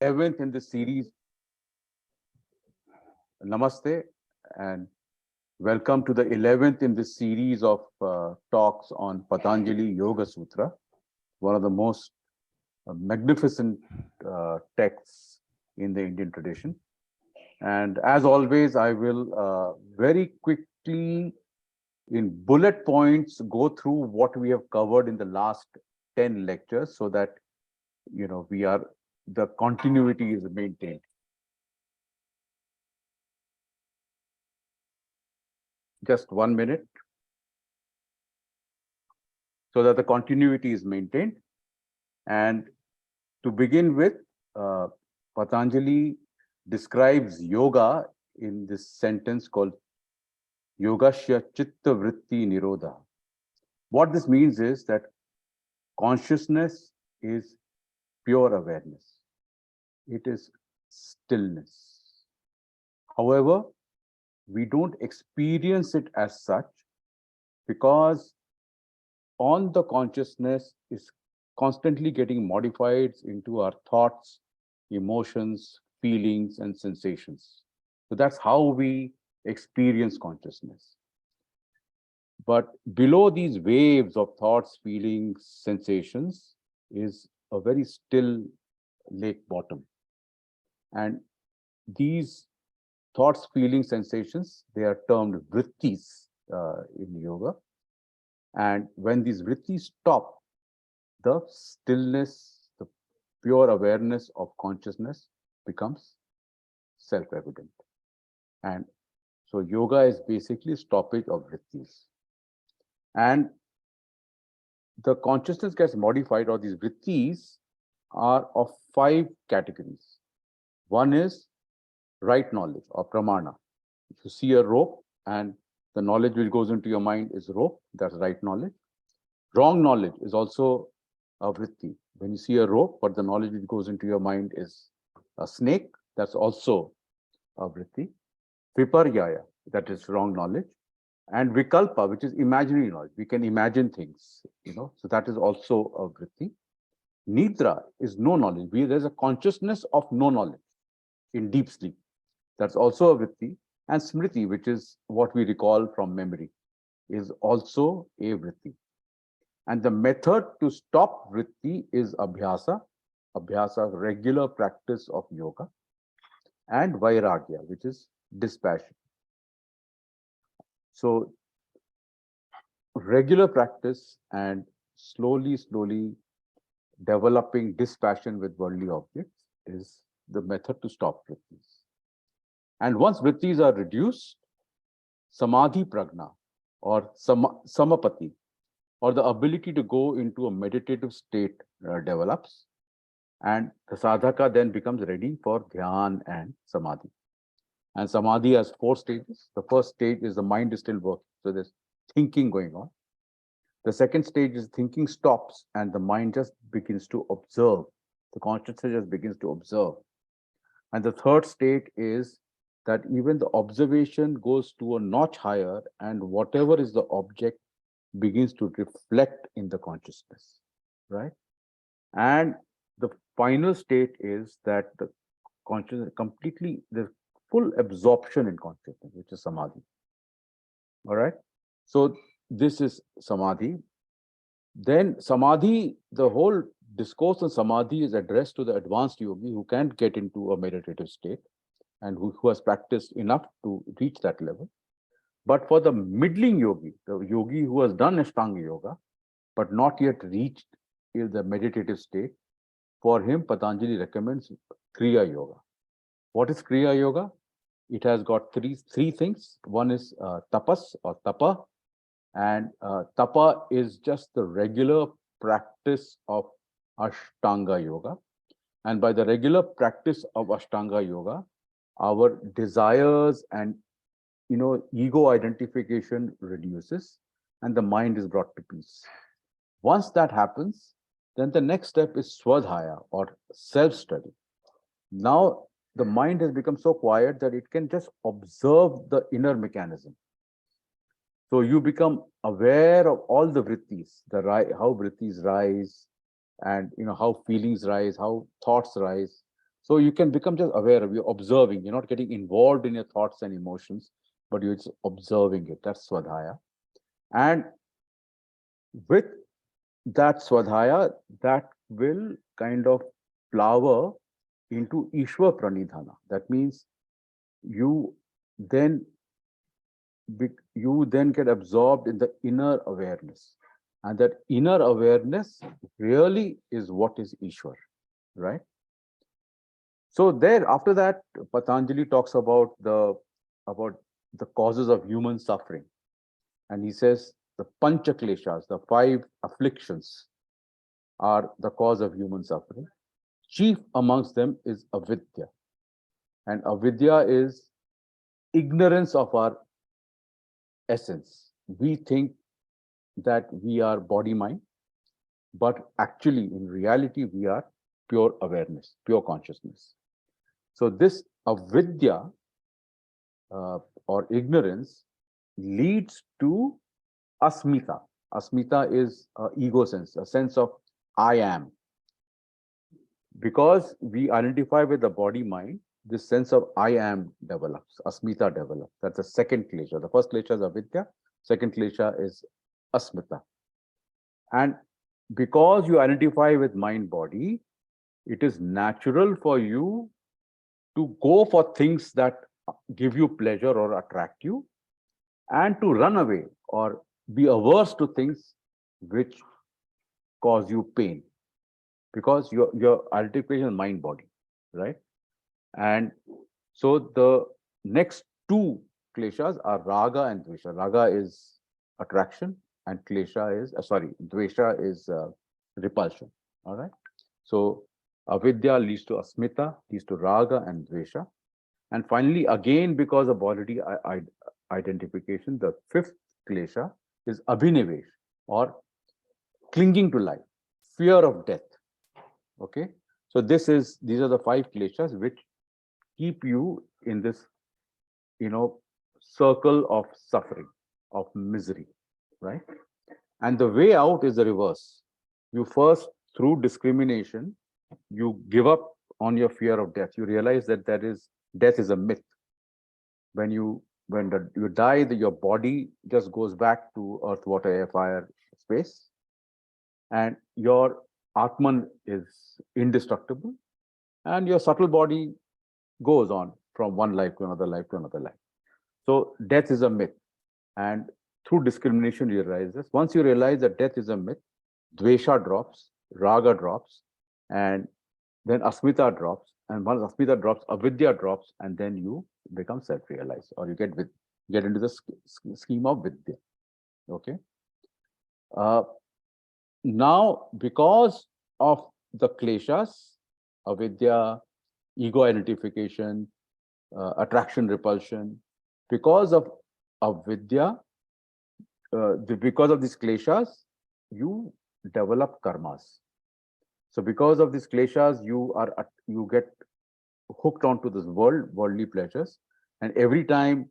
11th in the series. Namaste and welcome to the 11th in this series of talks on Patanjali Yoga Sutra, one of the most magnificent texts in the Indian tradition. And as always, I will very quickly, in bullet points, go through what we have covered in the last 10 lectures so that the continuity is maintained. Just 1 minute, so that the continuity is maintained. And to begin with, Patanjali describes yoga in this sentence called Yogasya Chitta Vritti Nirodha. What this means is that consciousness is pure awareness. It is stillness. However, we don't experience it as such because on the consciousness is constantly getting modified into our thoughts, emotions, feelings, and sensations. So that's how we experience consciousness. But below these waves of thoughts, feelings, sensations is a very still lake bottom. And these thoughts, feelings, sensations, they are termed vrittis in yoga. And when these vrittis stop, the stillness, the pure awareness of consciousness becomes self-evident. And so yoga is basically stoppage of vrittis. And the consciousness gets modified, or these vrittis are of 5 categories. One is right knowledge or pramana. If you see a rope and the knowledge which goes into your mind is rope, that's right knowledge. Wrong knowledge is also a vritti. When you see a rope, but the knowledge which goes into your mind is a snake, that's also a vritti. Viparyaya, that is wrong knowledge. And vikalpa, which is imaginary knowledge. We can imagine things, so that is also a vritti. Nidra is no knowledge. There's a consciousness of no knowledge in deep sleep. That's also a vritti. And smriti, which is what we recall from memory, is also a vritti. And the method to stop vritti is abhyasa, regular practice of yoga, and vairagya, which is dispassion. So regular practice and slowly developing dispassion with worldly objects is the method to stop vrittis. And once vrittis are reduced, samadhi pragna or samapati, or the ability to go into a meditative state develops, and the sadhaka then becomes ready for dhyan and samadhi. And samadhi has 4 stages. The first stage is the mind is still working, so there's thinking going on. The second stage is thinking stops and the mind just begins to observe. The consciousness just begins to observe. And the third state is that even the observation goes to a notch higher, and whatever is the object begins to reflect in the consciousness, right? And the final state is that the consciousness completely, the full absorption in consciousness, which is samadhi. All right. So this is samadhi. Then samadhi, the whole discourse on samadhi is addressed to the advanced yogi who can't get into a meditative state and who has practiced enough to reach that level. But for the middling yogi, the yogi who has done Ashtanga yoga, but not yet reached the meditative state, for him, Patanjali recommends Kriya Yoga. What is Kriya Yoga? It has got three things. One is tapas or tapa, and tapa is just the regular practice of Ashtanga Yoga. And by the regular practice of Ashtanga Yoga, our desires and ego identification reduces and the mind is brought to peace. Once that happens, then the next step is swadhyaya or self-study. Now the mind has become so quiet that it can just observe the inner mechanism. So you become aware of all the vrittis, how vrittis rise, and how feelings rise, how thoughts rise. So you can become just aware of, you're observing, you're not getting involved in your thoughts and emotions, but you're just observing it. That's Swadhyaya. And with that Swadhyaya, that will kind of flower into Ishwar Pranidhana. That means you then you then get absorbed in the inner awareness. And that inner awareness really is what is Ishwar, right? So there, after that, Patanjali talks about the causes of human suffering. And he says the pancha kleshas, the 5 afflictions, are the cause of human suffering. Chief amongst them is avidya. And avidya is ignorance of our essence. We think that we are body mind, but actually, in reality, we are pure awareness, pure consciousness. So, this avidya or ignorance leads to asmita. Asmita is ego sense, a sense of I am. Because we identify with the body mind, this sense of I am develops, asmita develops. That's the second klesha. The first klesha is avidya, second klesha is asmita. And because you identify with mind body, it is natural for you to go for things that give you pleasure or attract you, and to run away or be averse to things which cause you pain, because your identification is mind body, right? And so the next 2 kleshas are raga and dvesha. Raga is attraction, and klesha is dvesha is repulsion. All right. So avidya leads to asmita, leads to raga and dvesha. And finally, again, because of bodily identification, the 5th klesha is abhinivesh, or clinging to life, fear of death. Okay. So these are the 5 kleshas which keep you in this, circle of suffering, of misery, right? And the way out is the reverse. You first, through discrimination, you give up on your fear of death. You realize that death is a myth. You die, your body just goes back to earth, water, air, fire, space, and your atman is indestructible, and your subtle body goes on from one life to another life to another life. So death is a myth. And through discrimination, you realize this. Once you realize that death is a myth, dvesha drops, raga drops, and then asmita drops. And once asmita drops, avidya drops, and then you become self-realized, or you get into the scheme of vidya. Okay. Uh, Now, because of the kleshas, avidya, ego identification, attraction, repulsion, because of avidya, because of these kleshas, you develop karmas. So because of these kleshas, you get hooked onto this worldly pleasures, and every time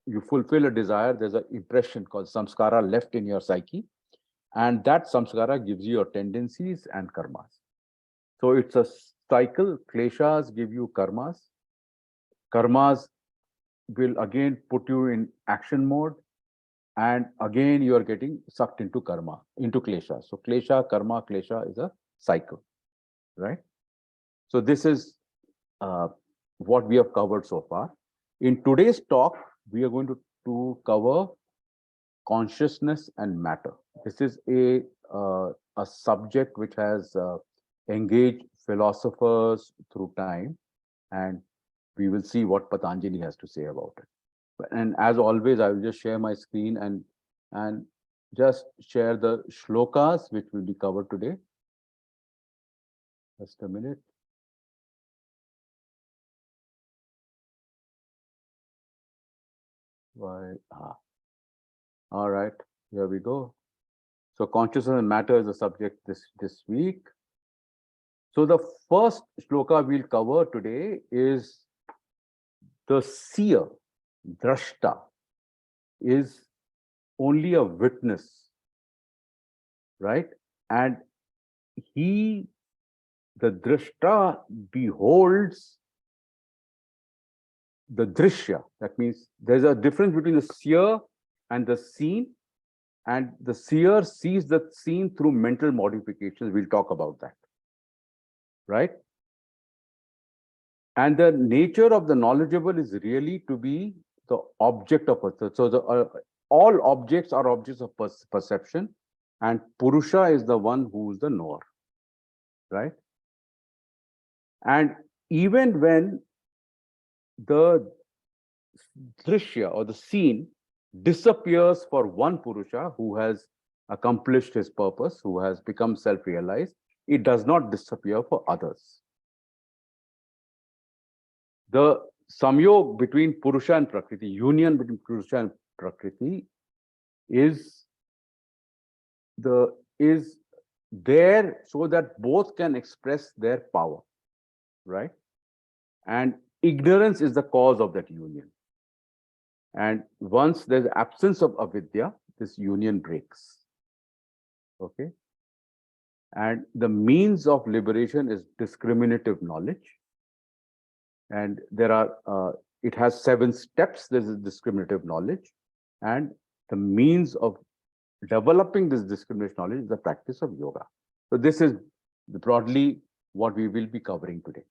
you fulfill a desire, there's an impression called samskara left in your psyche, and that samskara gives you your tendencies and karmas. So it's a cycle. Kleshas give you karmas. Karmas will again put you in action mode, and again you are getting sucked into karma, into klesha. So klesha, karma, klesha is a cycle, right? So this is uh, what we have covered so far. In today's talk, we are going to cover consciousness and matter. This is a subject which has engaged philosophers through time, and we will see what Patanjali has to say about it. And as always, I will just share my screen and just share the shlokas which will be covered today. Just a minute. Why? All right, here we go. So consciousness and matter is the subject this week. So the first shloka we'll cover today is the seer, drashta, is only a witness, right? And he the drashta beholds the drishya. That means there's a difference between the seer and the seen, and the seer sees the scene through mental modifications. We'll talk about that, right? And the nature of the knowledgeable is really to be the object of it. So all objects are objects of perception, and Purusha is the one who is the knower, right? And even when the drishya or the scene disappears for one Purusha who has accomplished his purpose, who has become self-realized, it does not disappear for others. The samyog between Purusha and Prakriti, union between Purusha and Prakriti, is there so that both can express their power, right? And ignorance is the cause of that union. And once there's absence of avidya, this union breaks. Okay. And the means of liberation is discriminative knowledge. And there are, it has 7 steps. There's a discriminative knowledge. And the means of developing this discriminative knowledge is the practice of yoga. So this is broadly what we will be covering today.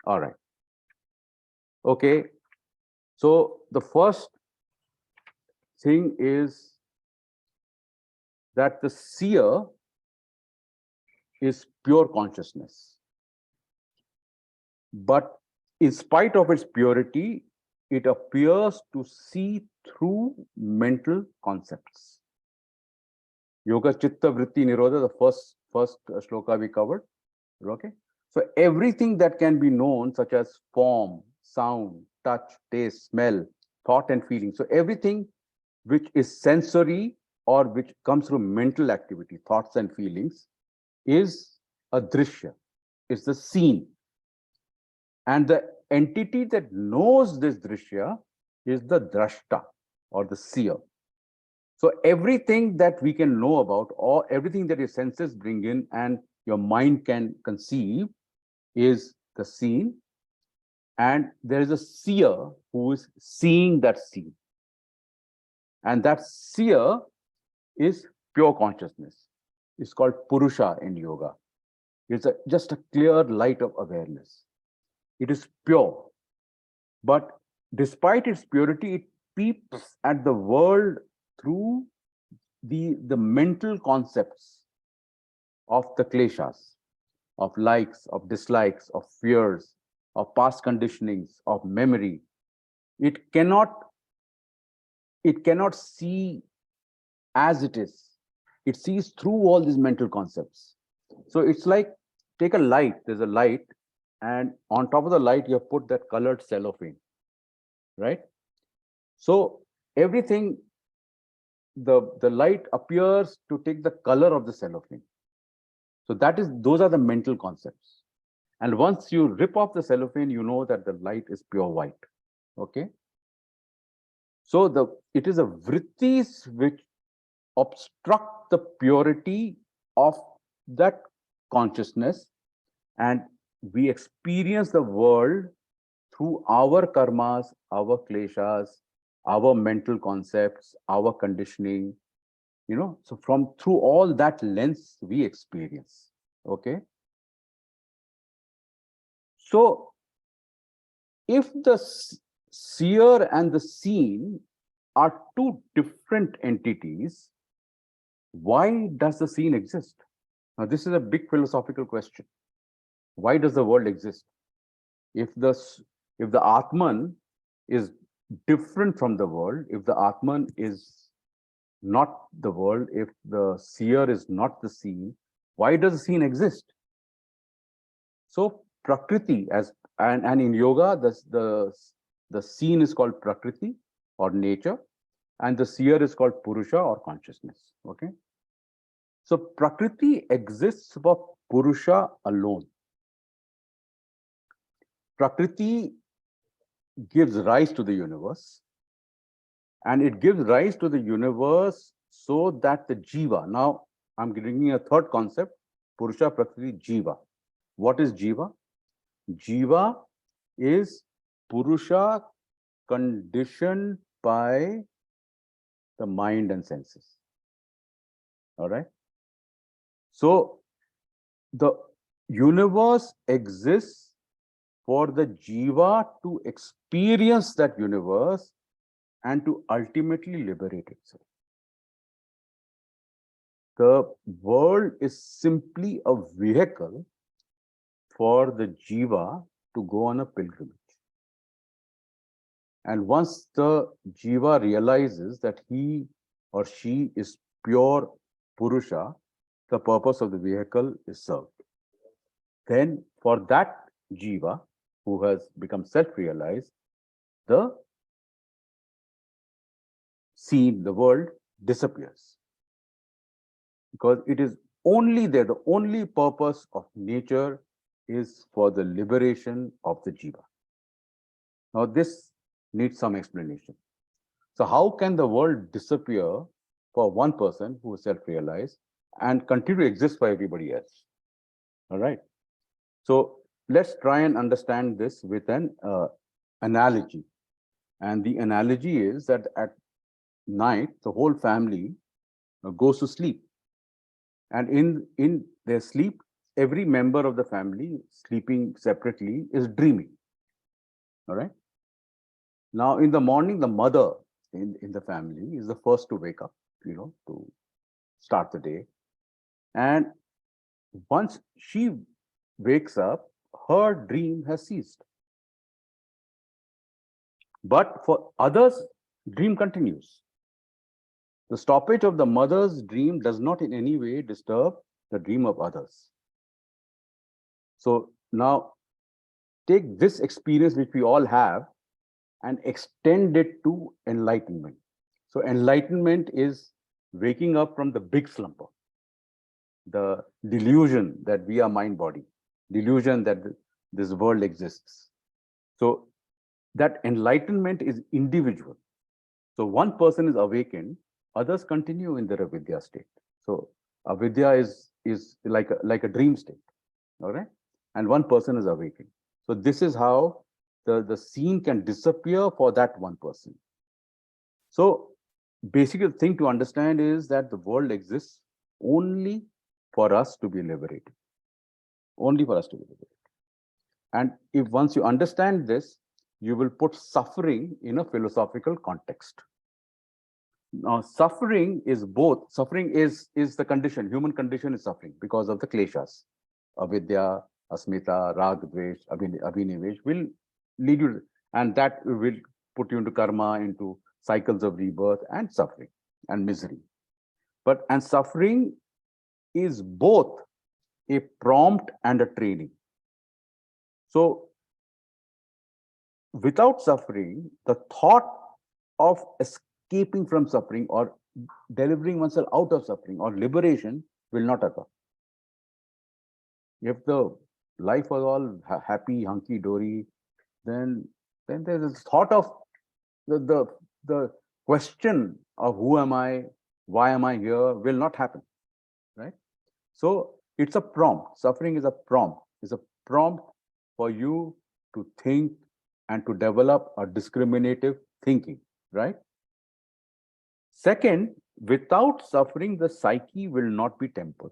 All right. Okay. So the first thing is that the seer is pure consciousness. But in spite of its purity, it appears to see through mental concepts. Yoga Chitta Vritti Nirodha, the first shloka we covered. Okay. So everything that can be known, such as form, sound, touch, taste, smell, thought, and feeling. So everything which is sensory or which comes through mental activity, thoughts and feelings, is a drishya, is the scene. And the entity that knows this drishya is the drashta or the seer. So everything that we can know about, or everything that your senses bring in and your mind can conceive, is the scene. And there is a seer who is seeing that scene. And that seer is pure consciousness. It's called Purusha in yoga. It's just a clear light of awareness. It is pure. But despite its purity, it peeps at the world through the mental concepts of the kleshas, of likes, of dislikes, of fears, of past conditionings, of memory. It cannot see as it is. It sees through all these mental concepts. So it's like, take a light, there's a light, and on top of the light, you have put that colored cellophane, right? So everything, the light appears to take the color of the cellophane. So those are the mental concepts. And once you rip off the cellophane, you know that the light is pure white. Okay. So it is a vrittis which obstruct the purity of that consciousness, and we experience the world through our karmas, our kleshas, our mental concepts, our conditioning, so through all that lens we experience. Okay. So if the seer and the seen are two different entities, why does the seen exist? Now, this is a big philosophical question. Why does the world exist? If the Atman is different from the world, if the Atman is not the world, if the seer is not the seen, why does the seen exist? So Prakriti, and in yoga, the seen is called Prakriti or nature, and the seer is called Purusha or consciousness. Okay. So Prakriti exists for Purusha alone. Prakriti gives rise to the universe, and it gives rise to the universe so that the Jiva, now I'm bringing a third concept, Purusha, Prakriti, Jiva. What is Jiva? Jiva is Purusha conditioned by the mind and senses. All right. So the universe exists for the Jiva to experience that universe and to ultimately liberate itself. The world is simply a vehicle for the Jiva to go on a pilgrimage. And once the Jiva realizes that he or she is pure Purusha, the purpose of the vehicle is served. Then for that Jiva who has become self-realized, the scene, the world disappears. Because it is only there, the only purpose of nature is for the liberation of the Jiva. Now this needs some explanation. So how can the world disappear for one person who is self-realized and continue to exist for everybody else? All right. So let's try and understand this with an analogy. And the analogy is that at night, the whole family goes to sleep. And in their sleep, every member of the family sleeping separately is dreaming. All right. Now, in the morning, the mother in the family is the first to wake up, to start the day. And once she wakes up, her dream has ceased. But for others, dream continues. The stoppage of the mother's dream does not in any way disturb the dream of others. So now take this experience which we all have and extend it to enlightenment. So enlightenment is waking up from the big slumber, the delusion that we are mind body, delusion that this world exists. So that enlightenment is individual. So one person is awakened, others continue in their avidya state. So avidya is like a dream state, all right? And one person is awakened. So this is how the scene can disappear for that one person. So basically the thing to understand is that the world exists only for us to be liberated. Only for us to be liberated. And if once you understand this, you will put suffering in a philosophical context. Now, suffering is both. Suffering is the condition. Human condition is suffering because of the kleshas. Avidya, asmita, rag, dvesh, abhinivesh will lead you, and that will put you into karma, into cycles of rebirth and suffering and misery. And suffering is both a prompt and a training. So without suffering, the thought of escaping from suffering or delivering oneself out of suffering or liberation will not occur. If the life was all happy, hunky dory, then there's this thought of the question of who am I, why am I here will not happen, right? So it's a prompt. Suffering is a prompt. It's a prompt for you to think and to develop a discriminative thinking, right? Second, without suffering, the psyche will not be tempered.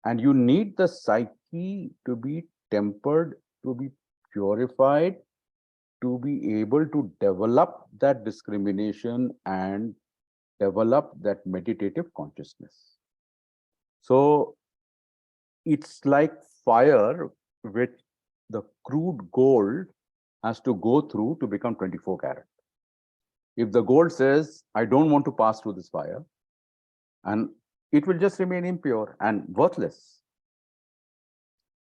And you need the psyche to be tempered, to be purified, to be able to develop that discrimination and develop that meditative consciousness. So it's like fire which the crude gold has to go through to become 24 karat. If the gold says, I don't want to pass through this fire, and it will just remain impure and worthless.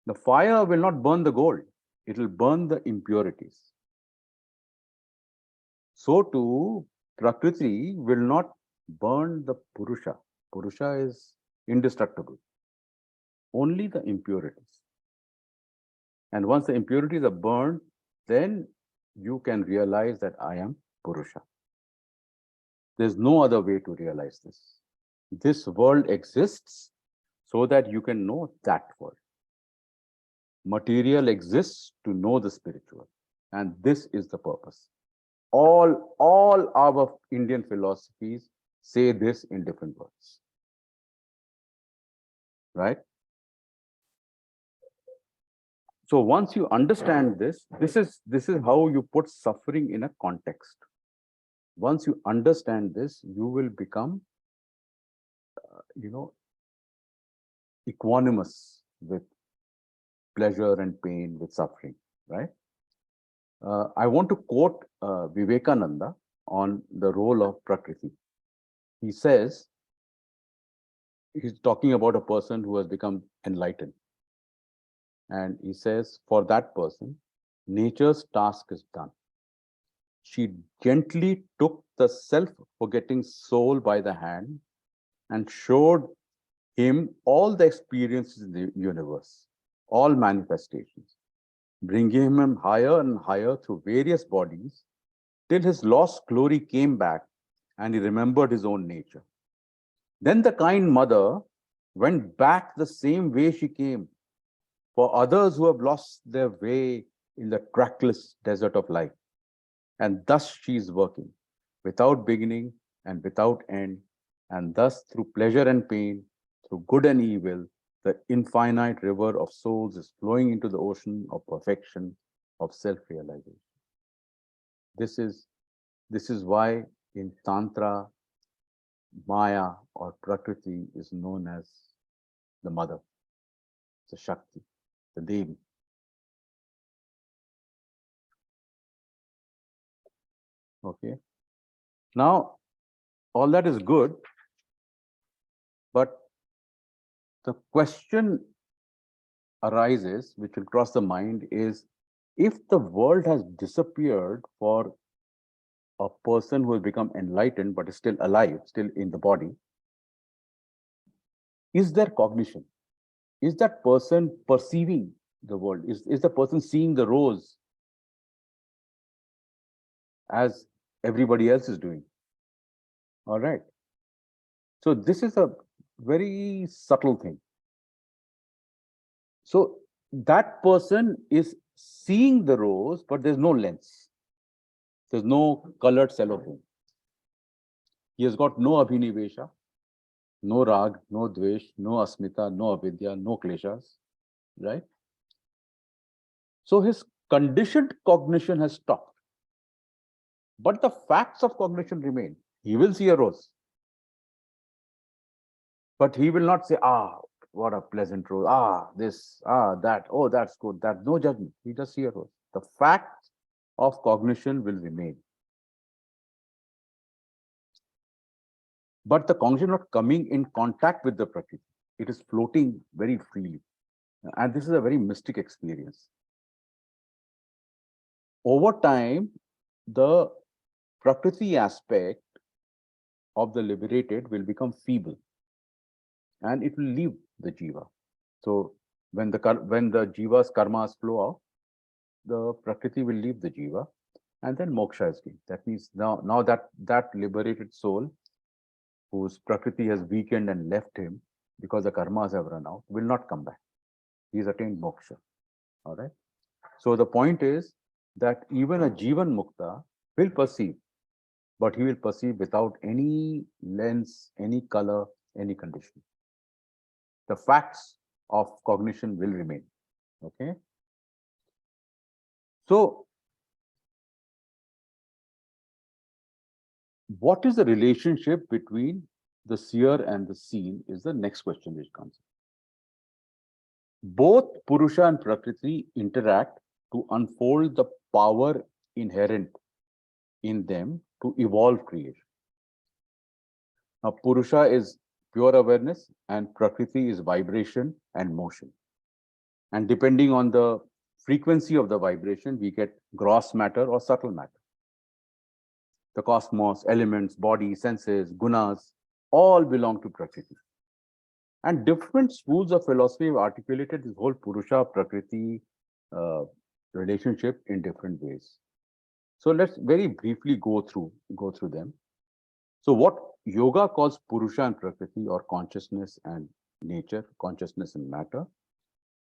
The fire will not burn the gold, it will burn the impurities. So too, Prakriti will not burn the Purusha. Purusha is indestructible. Only the impurities. And once the impurities are burned, then you can realize that I am Purusha. There's no other way to realize this. This world exists so that you can know that world. Material exists to know the spiritual. And this is the purpose. All our Indian philosophies say this in different words. Right? So once you understand this, this is how you put suffering in a context. Once you understand this, you will become, equanimous with pleasure and pain, with suffering, right? I want to quote Vivekananda on the role of Prakriti. He says, he's talking about a person who has become enlightened. And he says, for that person, nature's task is done. She gently took the self-forgetting soul by the hand and showed him all the experiences in the universe, all manifestations, bringing him higher and higher through various bodies till his lost glory came back and he remembered his own nature. Then the kind mother went back the same way she came for others who have lost their way in the trackless desert of life. And thus she is working without beginning and without end. And thus through pleasure and pain, through good and evil, the infinite river of souls is flowing into the ocean of perfection, of self-realization. This is why in Tantra, Maya or Prakriti is known as the mother, the Shakti, the Devi. Okay. Now, all that is good, but the question arises, which will cross the mind, is if the world has disappeared for a person who has become enlightened but is still alive, still in the body, is there cognition? Is that person perceiving the world? Is the person seeing the rose as everybody else is doing? All right. So this is a very subtle thing. So that person is seeing the rose, but there's no lens. There's no colored cellophane. He has got no abhinivesha, no rag, no dvesh, no asmita, no avidya, no kleshas, right? So his conditioned cognition has stopped. But the facts of cognition remain. He will see a rose. But he will not say, what a pleasant rose. This, that, oh, that's good. That, no judgment. He just see a rose. The facts of cognition will remain. But the cognition not coming in contact with the Prakriti. It is floating very freely. And this is a very mystic experience. Over time, the Prakriti aspect of the liberated will become feeble and it will leave the jiva. So when the jiva's karmas flow out, the Prakriti will leave the jiva and then moksha is gained. That means now that liberated soul whose Prakriti has weakened and left him because the karmas have run out will not come back. He has attained moksha. All right. So the point is that even a Jivan Mukta will perceive, but he will perceive without any lens, any color, any condition. The facts of cognition will remain. Okay. So, what is the relationship between the seer and the seen is the next question which comes. Both Purusha and Prakriti interact to unfold the power inherent in them to evolve creation. Now, Purusha is pure awareness and Prakriti is vibration and motion. And depending on the frequency of the vibration, we get gross matter or subtle matter. The cosmos, elements, body, senses, gunas, all belong to Prakriti. And different schools of philosophy have articulated this whole Purusha Prakriti relationship in different ways. So let's very briefly go through them. So what yoga calls Purusha and Prakriti, or consciousness and nature, consciousness and matter,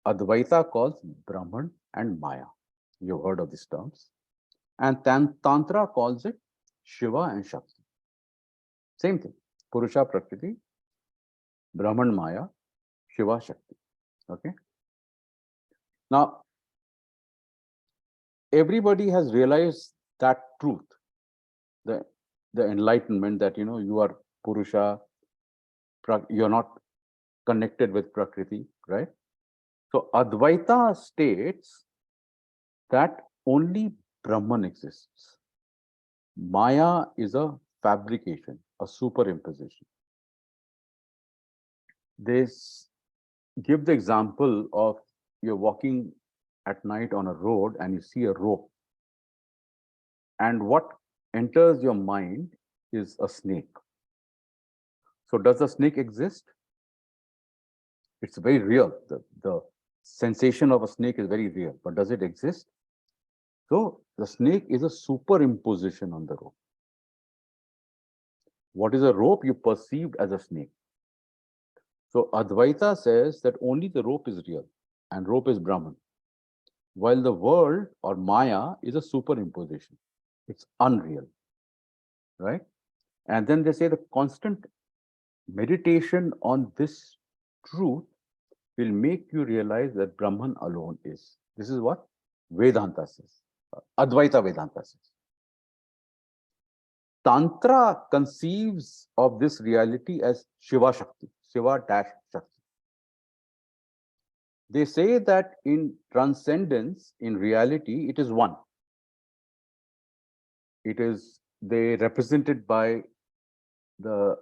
Advaita calls Brahman and Maya. You've heard of these terms. And Tantra calls it Shiva and Shakti. Same thing. Purusha, Prakriti, Brahman, Maya, Shiva, Shakti. Okay. Now, everybody has realized that truth, the, the enlightenment that, you are Purusha, you're not connected with Prakriti, right? So Advaita states that only Brahman exists. Maya is a fabrication, a superimposition. They give the example of you're walking at night on a road and you see a rope. And what enters your mind is a snake. So does the snake exist? It's very real. The sensation of a snake is very real, but does it exist? So the snake is a superimposition on the rope. What is a rope? You perceived as a snake. So Advaita says that only the rope is real and rope is Brahman, while the world or Maya is a superimposition. It's unreal, right? And then they say the constant meditation on this truth will make you realize that Brahman alone is. This is what Vedanta says, Advaita Vedanta says. Tantra conceives of this reality as Shiva Shakti, Shiva dash Shakti. They say that in transcendence, in reality, it is one. It is, they represented by the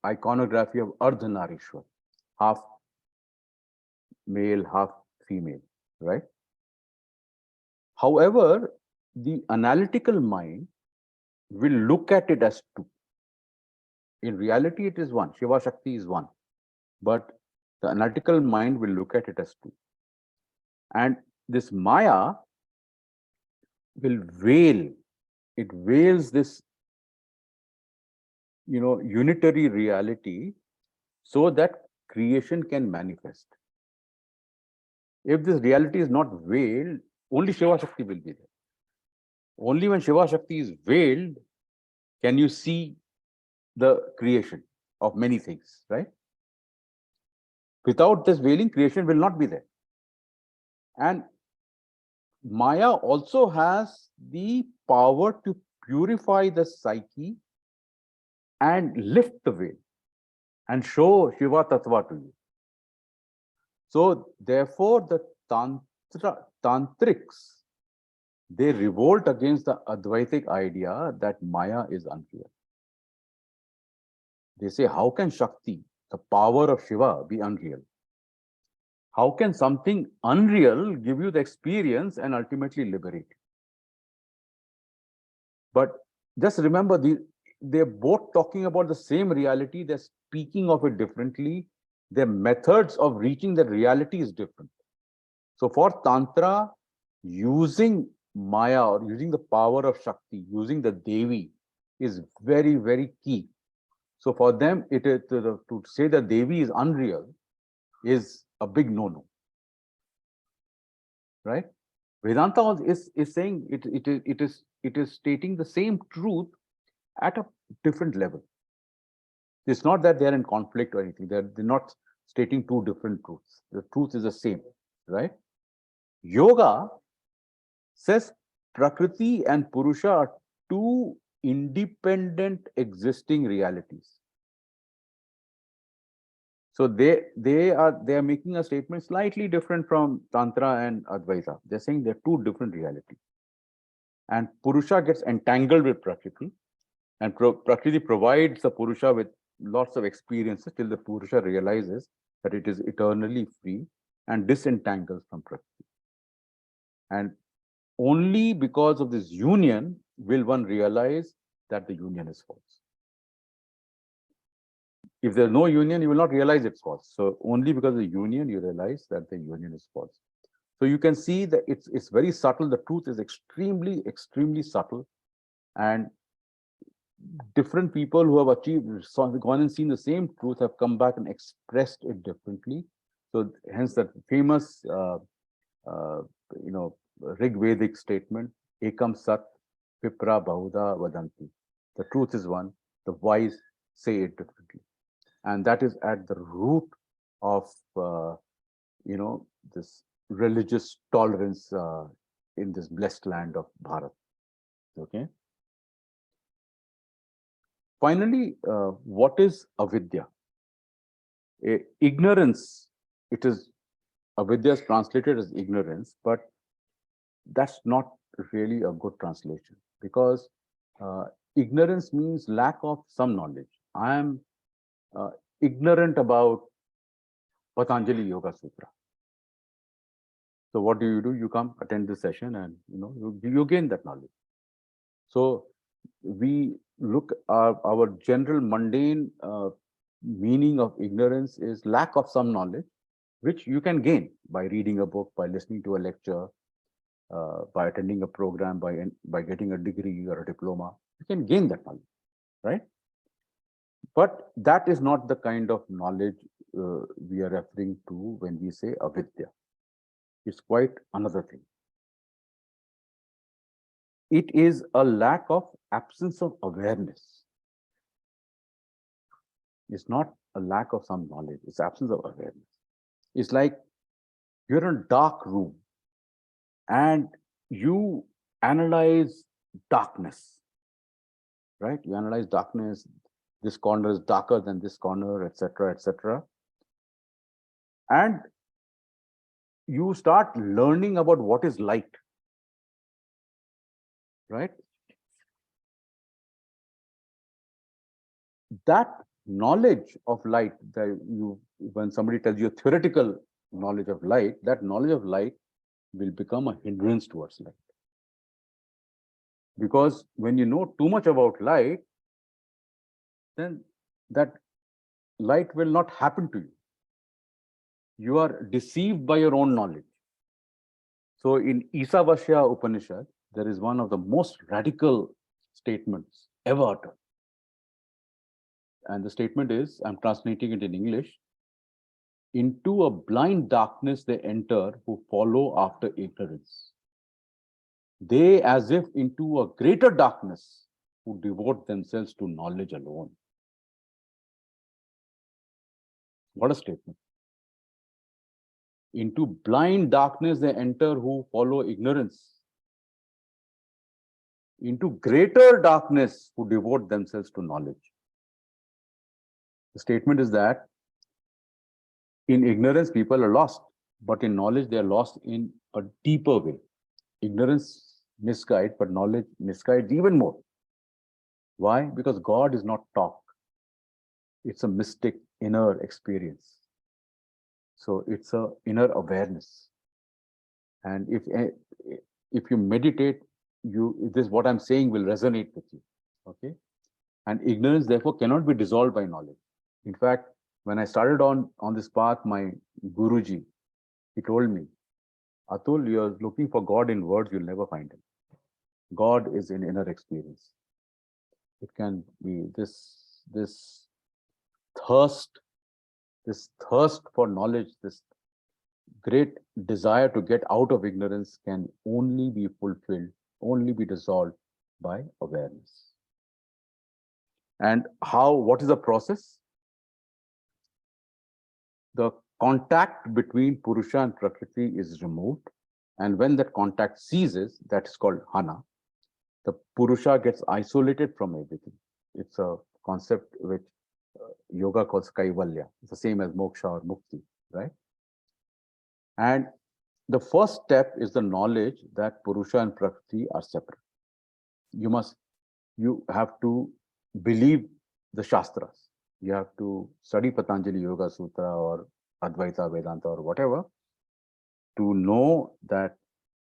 iconography of Ardhanarishwar, half male, half female, right? However, the analytical mind will look at it as two. In reality, it is one. Shiva Shakti is one. But the analytical mind will look at it as two. And this Maya will veil, it veils this, unitary reality so that creation can manifest. If this reality is not veiled, only Shiva Shakti will be there. Only when Shiva Shakti is veiled can you see the creation of many things, right? Without this veiling, creation will not be there. And Maya also has the power to purify the psyche and lift the veil and show Shiva Tattva to you. So therefore, the tantrics, they revolt against the Advaitic idea that Maya is unreal. They say, how can Shakti, the power of Shiva, be unreal? How can something unreal give you the experience and ultimately liberate you? But just remember, they're both talking about the same reality. They're speaking of it differently. Their methods of reaching that reality is different. So for Tantra, using Maya or using the power of Shakti, using the Devi is very, very key. So for them, it is to say that Devi is unreal is a big no-no, right? Vedanta is saying it is stating the same truth at a different level. It's not that they're in conflict or anything. They're not stating two different truths. The truth is the same, right? Yoga says Prakriti and Purusha are two independent existing realities. So they are making a statement slightly different from Tantra and Advaita. They're saying they're two different realities. And Purusha gets entangled with Prakriti, and Prakriti provides the Purusha with lots of experiences till the Purusha realizes that it is eternally free and disentangles from Prakriti. And only because of this union will one realize that the union is false. If there's no union, you will not realize it's false. So only because of the union, you realize that the union is false. So you can see that it's very subtle. The truth is extremely, extremely subtle. And different people who have gone and seen the same truth have come back and expressed it differently. So hence that famous, uh, you know, Rig Vedic statement, Ekam Sat Vipra Bahuda Vadanti. The truth is one, the wise say it differently. And that is at the root of, you know, this religious tolerance in this blessed land of Bharat. Okay. Finally, what is avidya? Ignorance. It is avidya is translated as ignorance, but that's not really a good translation because ignorance means lack of some knowledge. I am uh, ignorant about Patanjali Yoga Sutra. So what do? You come attend the session, and you gain that knowledge. So we look our general mundane meaning of ignorance is lack of some knowledge, which you can gain by reading a book, by listening to a lecture, by attending a program, by getting a degree or a diploma. You can gain that knowledge, right? But that is not the kind of knowledge we are referring to when we say avidya. It's quite another thing. It is a lack of absence of awareness. It's not a lack of some knowledge, it's absence of awareness. It's like you're in a dark room and you analyze darkness, right? You analyze darkness, this corner is darker than this corner, etc., etc. And you start learning about what is light, right? That knowledge of light that when somebody tells you a theoretical knowledge of light, that knowledge of light will become a hindrance towards light. Because when you know too much about light, then that light will not happen to you. You are deceived by your own knowledge. So in Isavasya Upanishad, there is one of the most radical statements ever uttered. And the statement is, I'm translating it in English, into a blind darkness they enter who follow after ignorance. They as if into a greater darkness who devote themselves to knowledge alone. What a statement. Into blind darkness they enter who follow ignorance. Into greater darkness who devote themselves to knowledge. The statement is that in ignorance, people are lost, but in knowledge, they are lost in a deeper way. Ignorance misguides, but knowledge misguides even more. Why? Because God is not talk. It's a mystic inner experience. So it's a inner awareness. And if you meditate, this what I'm saying will resonate with you. Okay. And ignorance, therefore, cannot be dissolved by knowledge. In fact, when I started on this path, my Guruji, he told me, Atul, you're looking for God in words, you'll never find him. God is in inner experience. It can be this thirst, this thirst for knowledge, this great desire to get out of ignorance can only be fulfilled, only be dissolved by awareness. And what is the process? The contact between Purusha and Prakriti is removed. And when that contact ceases, that is called Hana. The Purusha gets isolated from everything. It's a concept which yoga calls Kaivalya. It's the same as moksha or mukti, right? And the first step is the knowledge that Purusha and Prakriti are separate. You have to believe the Shastras. You have to study Patanjali Yoga Sutra or Advaita Vedanta or whatever to know that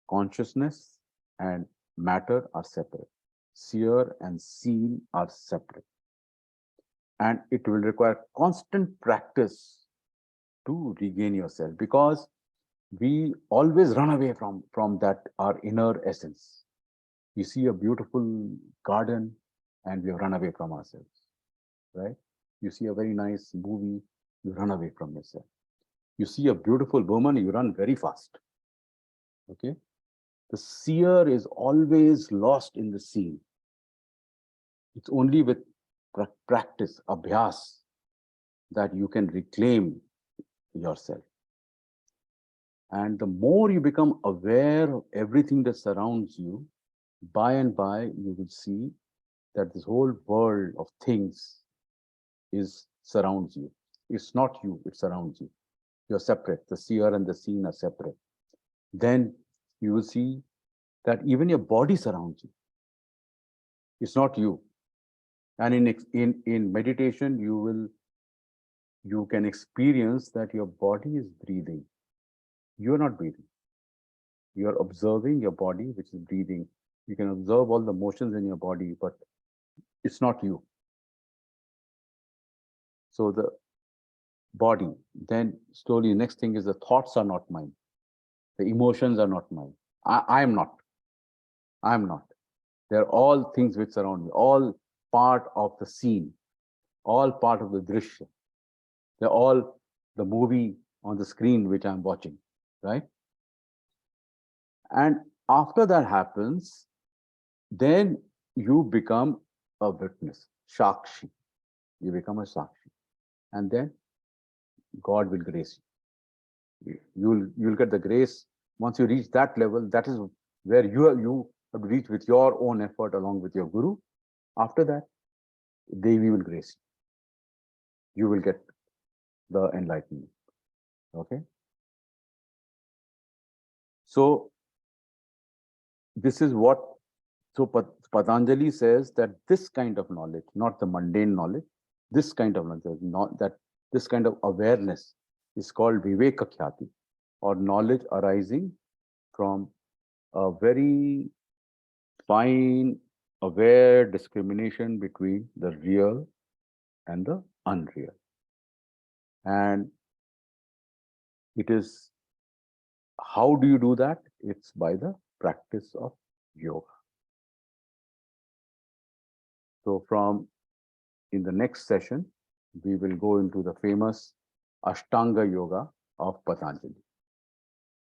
consciousness and matter are separate. Seer and seen are separate. And it will require constant practice to regain yourself, because we always run away from that, our inner essence. You see a beautiful garden, and we have run away from ourselves, right? You see a very nice movie, you run away from yourself. You see a beautiful woman, you run very fast. Okay? The seer is always lost in the scene. It's only with practice, abhyas, that you can reclaim yourself. And the more you become aware of everything that surrounds you, by and by, you will see that this whole world of things is surrounds you. It's not you, it surrounds you. You're separate. The seer and the seen are separate. Then you will see that even your body surrounds you. It's not you. And in meditation, you can experience that your body is breathing. You're not breathing. You're observing your body, which is breathing. You can observe all the motions in your body, but it's not you. So the body, then slowly, next thing is the thoughts are not mine. The emotions are not mine. I am not. I am not. They're all things which surround me, all part of the scene, all part of the drishya. They're all the movie on the screen which I'm watching, right? And after that happens, then you become a witness, Shakshi. You become a Shakshi. And then God will grace you. You'll get the grace. Once you reach that level, that is where you have to reach with your own effort along with your guru. After that, Devi will grace you. You will get the enlightenment. Okay. So this is what, so Patanjali says that this kind of knowledge, not the mundane knowledge, this kind of knowledge, not that this kind of awareness is called Viveka Khyati, or knowledge arising from a very fine, aware discrimination between the real and the unreal. And it is, how do you do that? It's by the practice of yoga. So in the next session, we will go into the famous Ashtanga Yoga of Patanjali.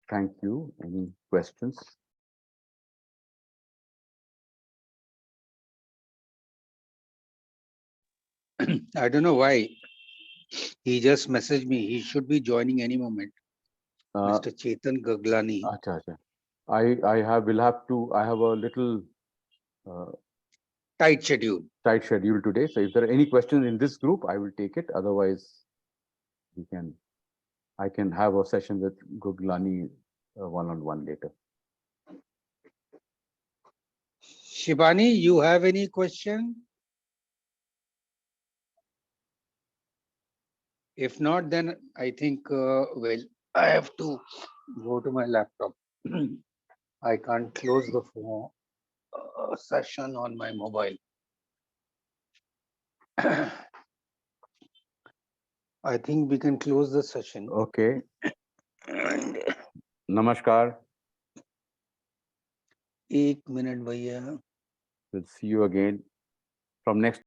Thank you. Any questions? I don't know why. He just messaged me. He should be joining any moment. Mr. Chetan Gaglani. Acha, acha. I will have to, I have a little Tight schedule. Tight schedule today. So if there are any questions in this group, I will take it. Otherwise, I can have a session with Guglani one-on-one later. Shibani, you have any question? If not, then I think, well, I have to go to my laptop. I can't close the phone, session on my mobile. I think we can close the session. Okay. And Namaskar. 1 minute, bhaiya. We'll see you again from next